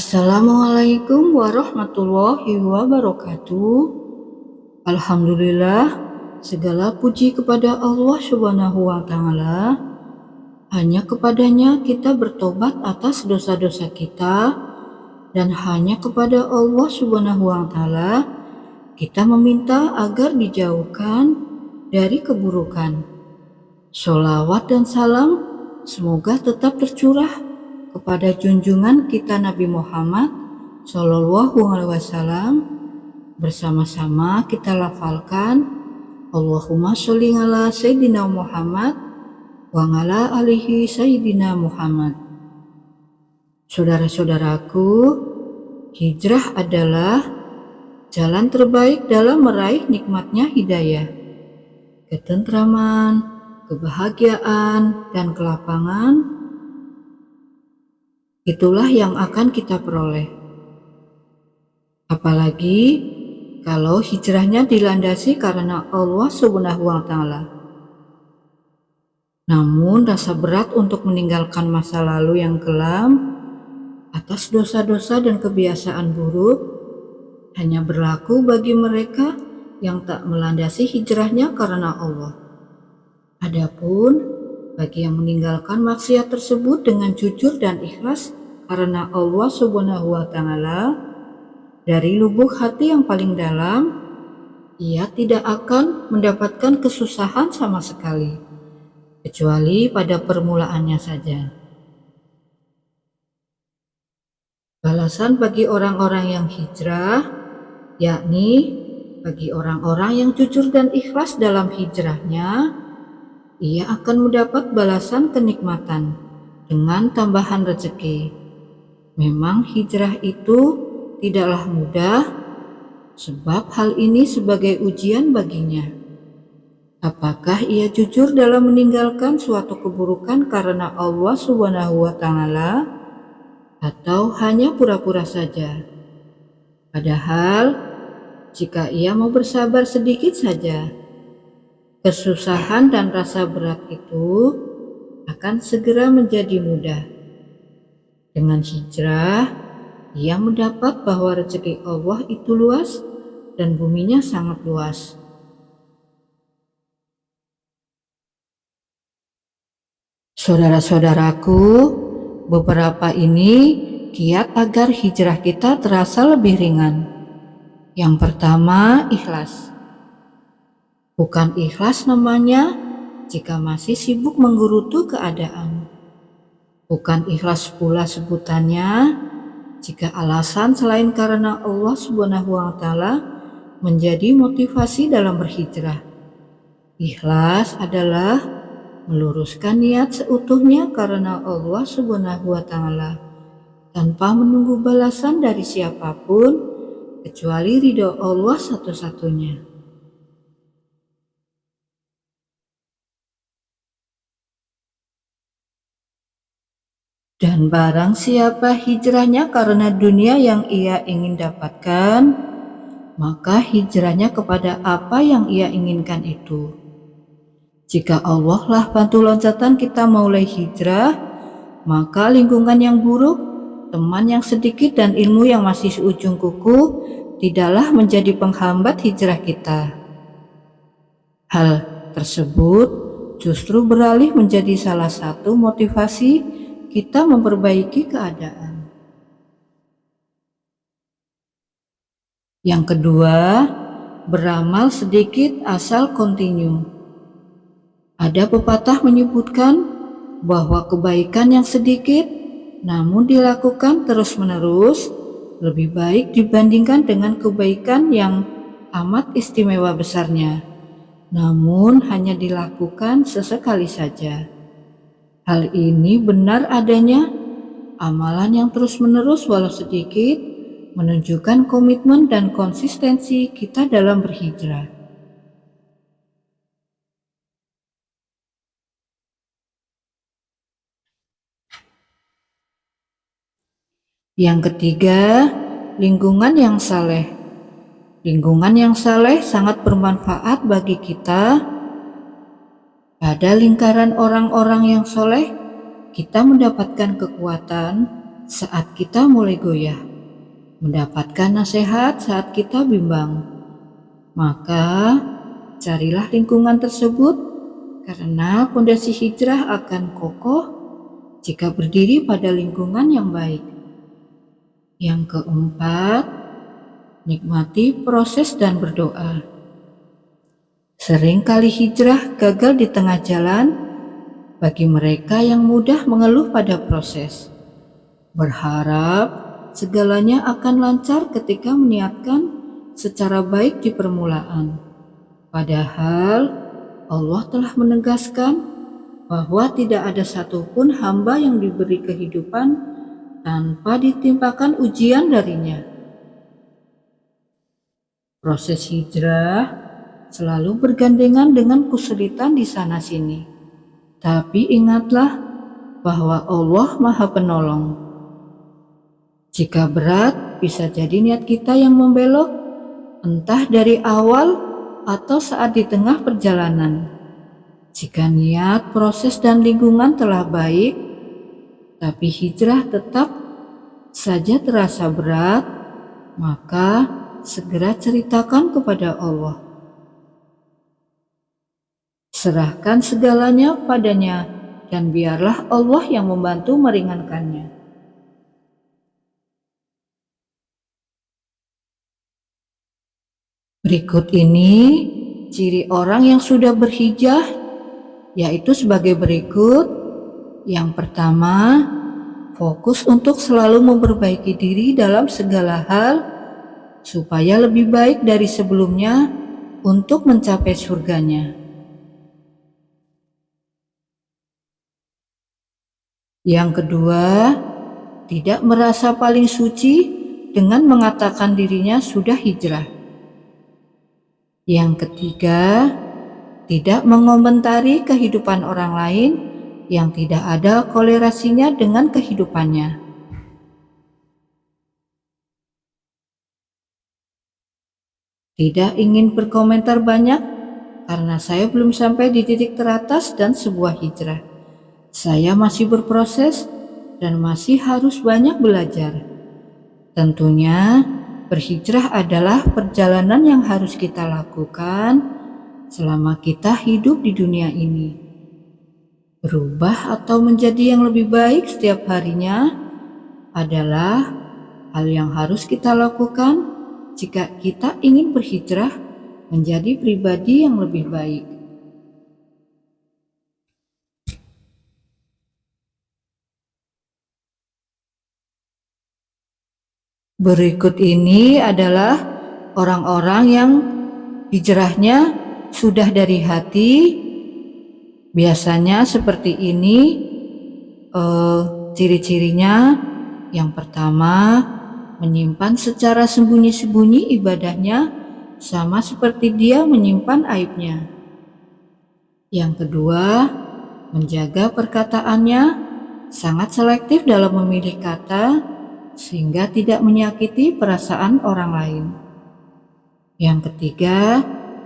Assalamualaikum warahmatullahi wabarakatuh. Alhamdulillah, segala puji kepada Allah Subhanahu wa Ta'ala. Hanya kepadanya kita bertobat atas dosa-dosa kita, dan hanya kepada Allah Subhanahu wa Ta'ala kita meminta agar dijauhkan dari keburukan. Sholawat dan salam semoga tetap tercurah kepada junjungan kita Nabi Muhammad Shallallahu Alaihi Wasallam. Bersama-sama kita lafalkan Allahumma sholli ala Sayyidina Muhammad wa ala alihi Sayyidina Muhammad. Saudara-saudaraku, hijrah adalah jalan terbaik dalam meraih nikmatnya hidayah, ketentraman, kebahagiaan, dan kelapangan. Itulah yang akan kita peroleh. Apalagi kalau hijrahnya dilandasi karena Allah Subhanahu wa Ta'ala. Namun rasa berat untuk meninggalkan masa lalu yang kelam atas dosa-dosa dan kebiasaan buruk hanya berlaku bagi mereka yang tak melandasi hijrahnya karena Allah. Adapun bagi yang meninggalkan maksiat tersebut dengan jujur dan ikhlas karena Allah Subhanahu wa Ta'ala, dari lubuk hati yang paling dalam, ia tidak akan mendapatkan kesusahan sama sekali, kecuali pada permulaannya saja. Balasan bagi orang-orang yang hijrah, yakni bagi orang-orang yang jujur dan ikhlas dalam hijrahnya, ia akan mendapat balasan kenikmatan dengan tambahan rezeki. Memang hijrah itu tidaklah mudah, sebab hal ini sebagai ujian baginya. Apakah ia jujur dalam meninggalkan suatu keburukan karena Allah Subhanahu wa Ta'ala, atau hanya pura-pura saja? Padahal, jika ia mau bersabar sedikit saja, kesusahan dan rasa berat itu akan segera menjadi mudah. Dengan hijrah, ia mendapat bahwa rezeki Allah itu luas dan buminya sangat luas. Saudara-saudaraku, beberapa ini kiat agar hijrah kita terasa lebih ringan. Yang pertama, ikhlas. Bukan ikhlas namanya jika masih sibuk menggerutu keadaan. Bukan ikhlas pula sebutannya jika alasan selain karena Allah Subhanahu wa Ta'ala menjadi motivasi dalam berhijrah. Ikhlas adalah meluruskan niat seutuhnya karena Allah Subhanahu wa Ta'ala, tanpa menunggu balasan dari siapapun kecuali ridho Allah satu-satunya. Dan barang siapa hijrahnya karena dunia yang ia ingin dapatkan, maka hijrahnya kepada apa yang ia inginkan itu. Jika Allah lah bantu loncatan kita mulai hijrah, maka lingkungan yang buruk, teman yang sedikit, dan ilmu yang masih seujung kuku tidaklah menjadi penghambat hijrah kita. Hal tersebut justru beralih menjadi salah satu motivasi kita memperbaiki keadaan. Yang kedua, beramal sedikit asal kontinu. Ada pepatah menyebutkan bahwa kebaikan yang sedikit namun dilakukan terus-menerus lebih baik dibandingkan dengan kebaikan yang amat istimewa besarnya, namun hanya dilakukan sesekali saja. Hal ini benar adanya amalan yang terus-menerus walau sedikit menunjukkan komitmen dan konsistensi kita dalam berhijrah. Yang ketiga, lingkungan yang saleh. Lingkungan yang saleh sangat bermanfaat bagi kita. Pada lingkaran orang-orang yang soleh, kita mendapatkan kekuatan, saat kita mulai goyah, mendapatkan nasihat saat kita bimbang. Maka carilah lingkungan tersebut karena fondasi hijrah akan kokoh jika berdiri pada lingkungan yang baik. Yang keempat, nikmati proses dan berdoa. Seringkali hijrah gagal di tengah jalan bagi mereka yang mudah mengeluh pada proses. Berharap segalanya akan lancar ketika meniatkan secara baik di permulaan. Padahal Allah telah menegaskan bahwa tidak ada satupun hamba yang diberi kehidupan tanpa ditimpakan ujian darinya. Proses hijrah selalu bergandengan dengan kesulitan di sana-sini. Tapi ingatlah bahwa Allah Maha Penolong. Jika berat, bisa jadi niat kita yang membelok, entah dari awal atau saat di tengah perjalanan. Jika niat, proses, dan lingkungan telah baik, tapi hijrah tetap saja terasa berat, maka segera ceritakan kepada Allah. Serahkan segalanya padanya, dan biarlah Allah yang membantu meringankannya. Berikut ini ciri orang yang sudah berhijrah, yaitu sebagai berikut. Yang pertama, fokus untuk selalu memperbaiki diri dalam segala hal, supaya lebih baik dari sebelumnya untuk mencapai surganya. Yang kedua, tidak merasa paling suci dengan mengatakan dirinya sudah hijrah. Yang ketiga, tidak mengomentari kehidupan orang lain yang tidak ada kolerasinya dengan kehidupannya. Tidak ingin berkomentar banyak karena saya belum sampai di titik teratas dan sebuah hijrah. Saya masih berproses dan masih harus banyak belajar. Tentunya, berhijrah adalah perjalanan yang harus kita lakukan selama kita hidup di dunia ini. Berubah atau menjadi yang lebih baik setiap harinya adalah hal yang harus kita lakukan jika kita ingin berhijrah menjadi pribadi yang lebih baik. Berikut ini adalah orang-orang yang hijrahnya sudah dari hati. Biasanya seperti ini ciri-cirinya. Yang pertama, menyimpan secara sembunyi-sembunyi ibadahnya sama seperti dia menyimpan aibnya. Yang kedua, menjaga perkataannya, sangat selektif dalam memilih kata sehingga tidak menyakiti perasaan orang lain. Yang ketiga,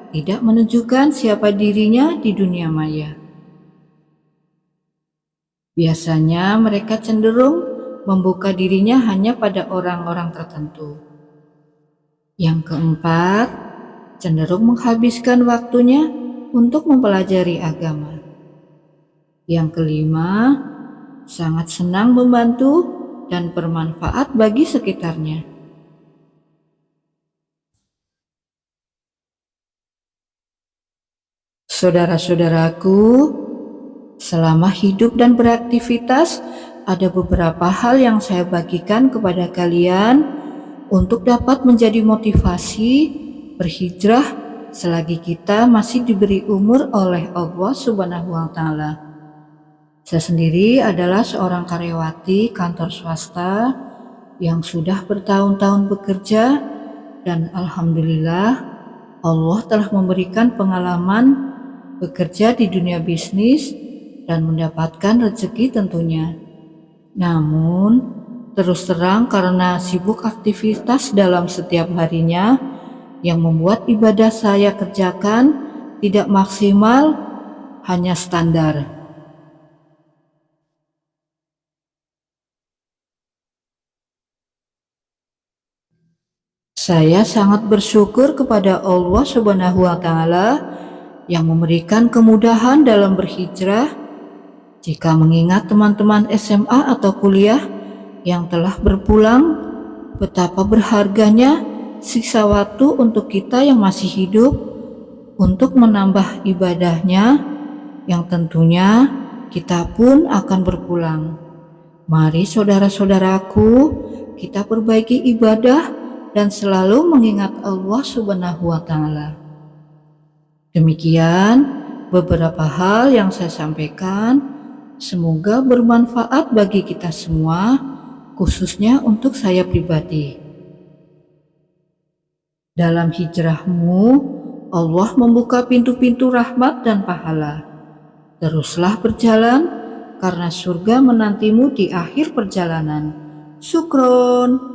tidak menunjukkan siapa dirinya di dunia maya. Biasanya mereka cenderung membuka dirinya hanya pada orang-orang tertentu. Yang keempat, cenderung menghabiskan waktunya untuk mempelajari agama. Yang kelima, sangat senang membantu dan bermanfaat bagi sekitarnya. Saudara-saudaraku, selama hidup dan beraktivitas, ada beberapa hal yang saya bagikan kepada kalian untuk dapat menjadi motivasi berhijrah selagi kita masih diberi umur oleh Allah Subhanahu wa Ta'ala. Saya sendiri adalah seorang karyawati kantor swasta yang sudah bertahun-tahun bekerja, dan alhamdulillah Allah telah memberikan pengalaman bekerja di dunia bisnis dan mendapatkan rezeki tentunya. Namun terus terang karena sibuk aktivitas dalam setiap harinya yang membuat ibadah saya kerjakan tidak maksimal, hanya standar. Saya sangat bersyukur kepada Allah Subhanahu wa Ta'ala yang memberikan kemudahan dalam berhijrah. Jika mengingat teman-teman SMA atau kuliah yang telah berpulang, betapa berharganya sisa waktu untuk kita yang masih hidup untuk menambah ibadahnya, yang tentunya kita pun akan berpulang. Mari saudara-saudaraku, kita perbaiki ibadah dan selalu mengingat Allah Subhanahu wa Ta'ala. Demikian beberapa hal yang saya sampaikan. Semoga bermanfaat bagi kita semua, khususnya untuk saya pribadi. Dalam hijrahmu, Allah membuka pintu-pintu rahmat dan pahala. Teruslah berjalan, karena surga menantimu di akhir perjalanan. Syukron.